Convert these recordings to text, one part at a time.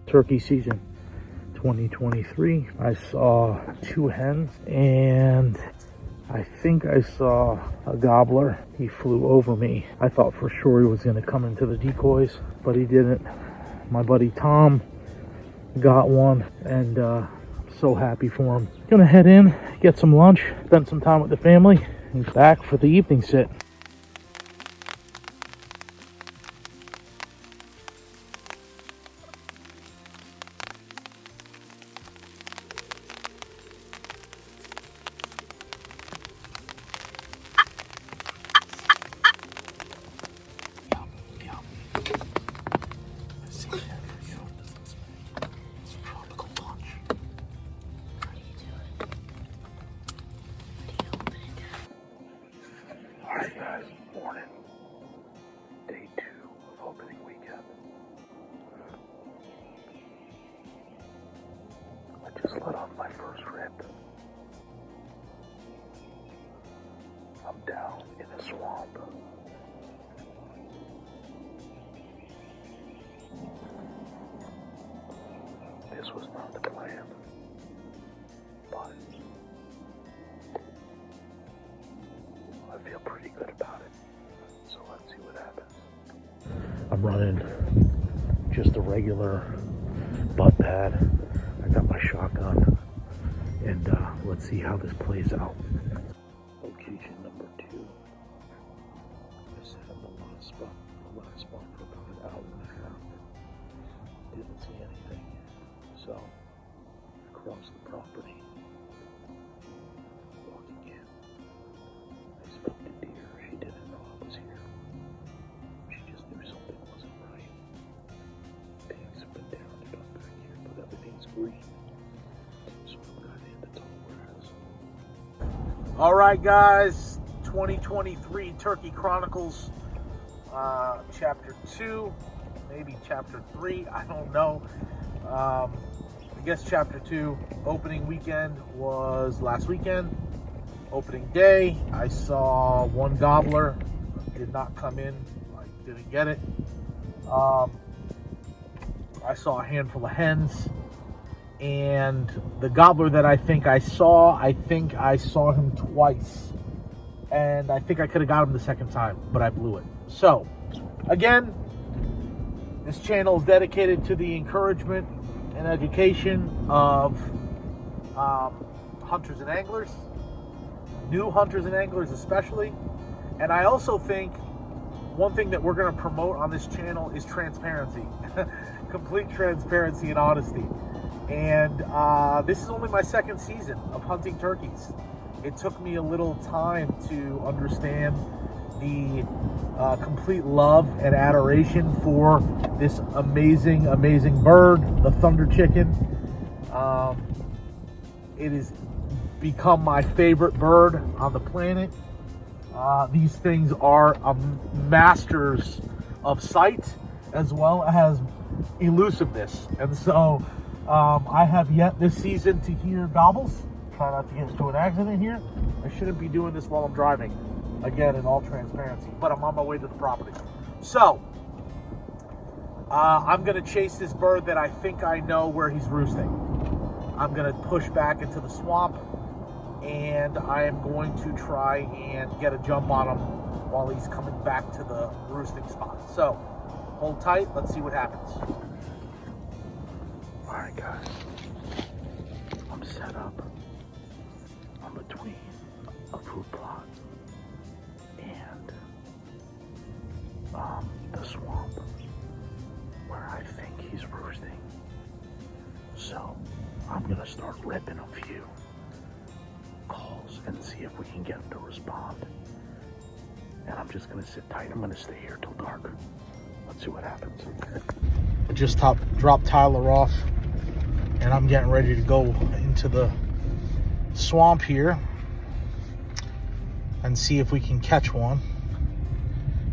turkey season 2023. I saw 2 hens and I think I saw a gobbler. He flew over me. I thought for sure he was going to come into the decoys, but he didn't. My buddy Tom got one, and I'm so happy for him. Gonna head in, get some lunch, spend some time with the family, and back for the evening sit. Alright guys, morning. Day 2 of opening weekend. I just let off my first rip. I'm down in a swamp. This was not the plan, but I feel pretty good about it. So let's see what happens. I'm running just a regular butt pad. I got my shotgun, and let's see how this plays out. Location number 2. I set up the last spot for about an hour and a half. Didn't see anything, so I crossed the property. Walking in, I spoke to deer. She didn't know I was here. She just knew something wasn't right. Things have been down and up back here, but everything's green. So I'm gonna hand it to the warehouse. Alright guys, 2023 Turkey Chronicles, chapter 2, maybe chapter 3, I don't know. I guess chapter 2, opening weekend was last weekend. Opening day, I saw 1 gobbler, did not come in, I didn't get it. I saw a handful of hens, and the gobbler that I think I saw him twice, and I think I could have got him the second time, but I blew it. So, again, this channel is dedicated to the encouragement and education of hunters and anglers, new hunters and anglers especially. And I also think one thing that we're going to promote on this channel is transparency. Complete transparency and honesty. And this is only my 2nd season of hunting turkeys. It took me a little time to understand the complete love and adoration for this amazing bird, the thunder chicken. It has become my favorite bird on the planet. These things are masters of sight as well as elusiveness, and so I have yet this season to hear gobbles. Try not to get into an accident here. I shouldn't be doing this while I'm driving, again, in all transparency, but I'm on my way to the property. So I'm gonna chase this bird that I think I know where he's roosting. I'm gonna push back into the swamp, and I am going to try and get a jump on him while he's coming back to the roosting spot. So hold tight, let's see what happens. Alright guys, I'm set up. I'm between a food plot and the swamp where I think he's roosting. So I'm gonna start ripping a few calls and see if we can get him to respond. And I'm just gonna sit tight. I'm gonna stay here till dark. Let's see what happens. I just dropped Tyler off, and I'm getting ready to go into the swamp here and see if we can catch one.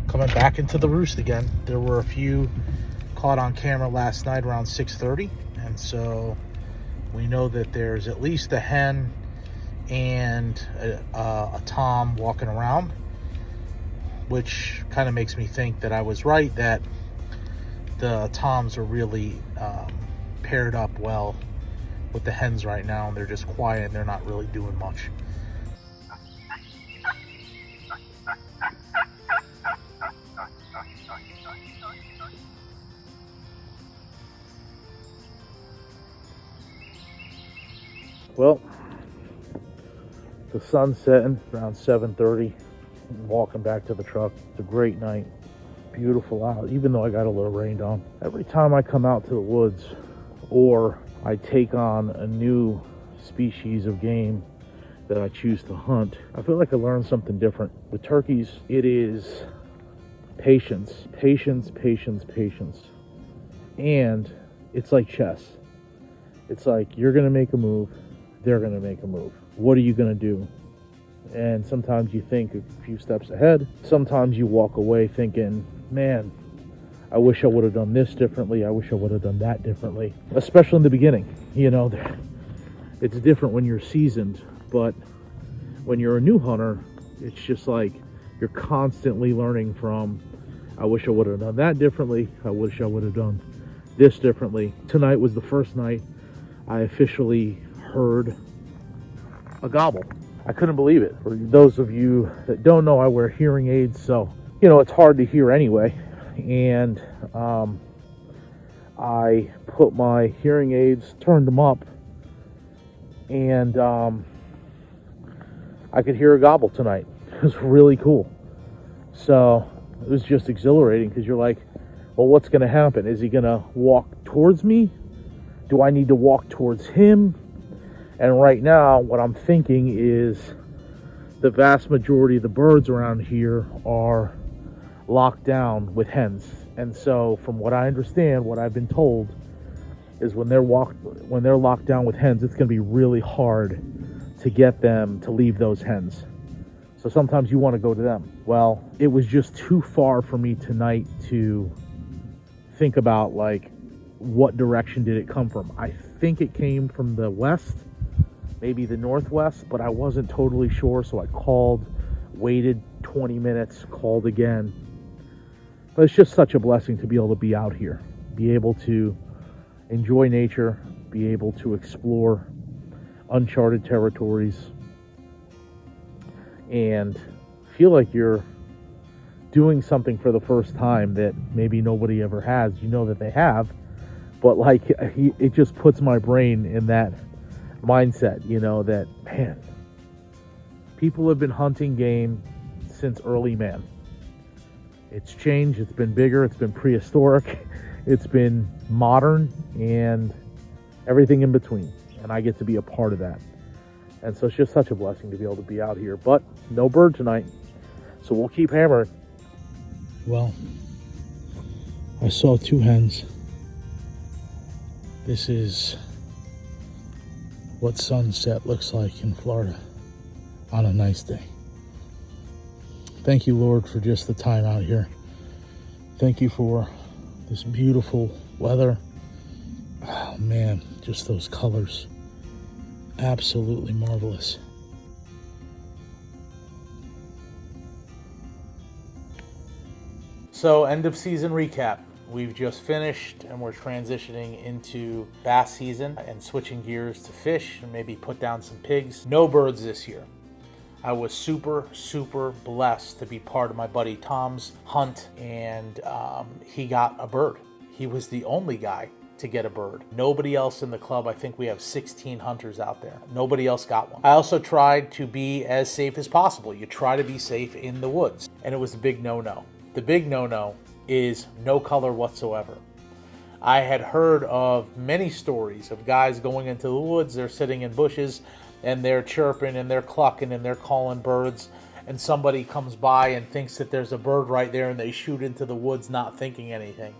Coming back into the roost again. There were a few caught on camera last night around 6:30, and so we know that there's at least a hen and a tom walking around, which kind of makes me think that I was right, that the toms are really paired up well with the hens right now. They're just quiet and they're not really doing much. Well, the sun's setting around 7:30. Walking back to the truck. It's a great night. Beautiful out, even though I got a little rained on. Every time I come out to the woods or I take on a new species of game that I choose to hunt, I feel like I learned something different. With turkeys, it is patience, patience, patience, patience. And it's like chess. It's like you're gonna make a move, they're gonna make a move. What are you gonna do? And sometimes you think a few steps ahead. Sometimes you walk away thinking, man, I wish I would have done this differently. I wish I would have done that differently. Especially in the beginning. You know, it's different when you're seasoned, but when you're a new hunter, it's just like you're constantly learning from, I wish I would have done that differently. I wish I would have done this differently. Tonight was the first night I officially heard a gobble. I couldn't believe it. For those of you that don't know, I wear hearing aids, so, you know, it's hard to hear anyway. And I put my hearing aids, turned them up, and I could hear a gobble tonight. It was really cool. So it was just exhilarating because you're like, well, what's going to happen? Is he going to walk towards me? Do I need to walk towards him? And right now, what I'm thinking is the vast majority of the birds around here are locked down with hens. And so from what I understand, what I've been told is when they're locked down with hens, it's going to be really hard to get them to leave those hens. So sometimes you want to go to them. Well, it was just too far for me tonight to think about, like, what direction did it come from. I think it came from the west, maybe the northwest, but I wasn't totally sure, so I called, waited 20 minutes, called again. But it's just such a blessing to be able to be out here, be able to enjoy nature, be able to explore uncharted territories, and feel like you're doing something for the first time that maybe nobody ever has. You know that they have, but like it just puts my brain in that mindset, you know, that, man, people have been hunting game since early man. It's changed, it's been bigger, it's been prehistoric, it's been modern, and everything in between. And I get to be a part of that. And so it's just such a blessing to be able to be out here. But no bird tonight, so we'll keep hammering. Well, I saw two hens. This is what sunset looks like in Florida on a nice day. Thank you, Lord, for just the time out here. Thank you for this beautiful weather. Oh man, just those colors. Absolutely marvelous. So, end of season recap. We've just finished and we're transitioning into bass season and switching gears to fish and maybe put down some pigs. No birds this year. I was super, super blessed to be part of my buddy Tom's hunt, and he got a bird. He was the only guy to get a bird. Nobody else in the club. I think we have 16 hunters out there. Nobody else got one. I also tried to be as safe as possible. You try to be safe in the woods, and it was a big no-no. The big no-no is no color whatsoever. I had heard of many stories of guys going into the woods, they're sitting in bushes, and they're chirping and they're clucking and they're calling birds, and somebody comes by and thinks that there's a bird right there and they shoot into the woods not thinking anything.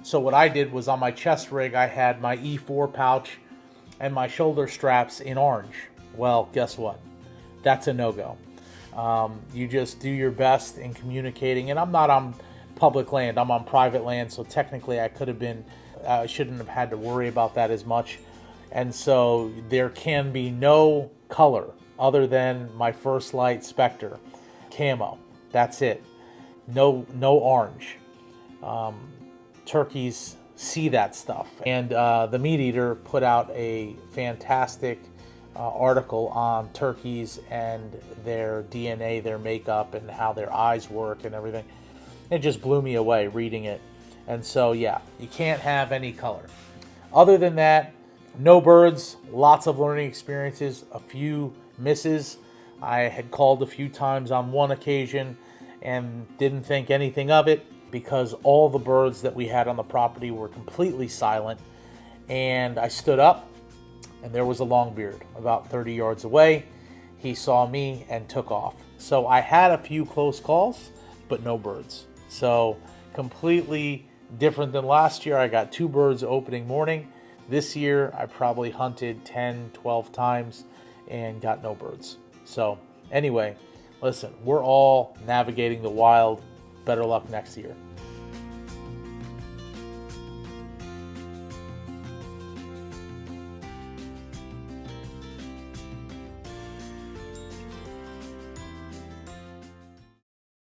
So what I did was, on my chest rig, I had my E4 pouch and my shoulder straps in orange. Well, guess what? That's a no-go. You just do your best in communicating, and I'm not on public land, I'm on private land, so technically I shouldn't have had to worry about that as much. And so there can be no color other than my First Light Spectre camo. That's it. No orange. Turkeys see that stuff. And the Meat Eater put out a fantastic article on turkeys and their DNA, their makeup, and how their eyes work and everything. It just blew me away reading it. And so, yeah, you can't have any color. Other than that, no birds, lots of learning experiences, a few misses. I had called a few times on one occasion and didn't think anything of it because all the birds that we had on the property were completely silent. And I stood up, and there was a longbeard about 30 yards away. He saw me and took off. So I had a few close calls, but no birds. So completely different than last year. I got 2 birds opening morning. This year, I probably hunted 10, 12 times and got no birds. So anyway, listen, we're all navigating the wild. Better luck next year.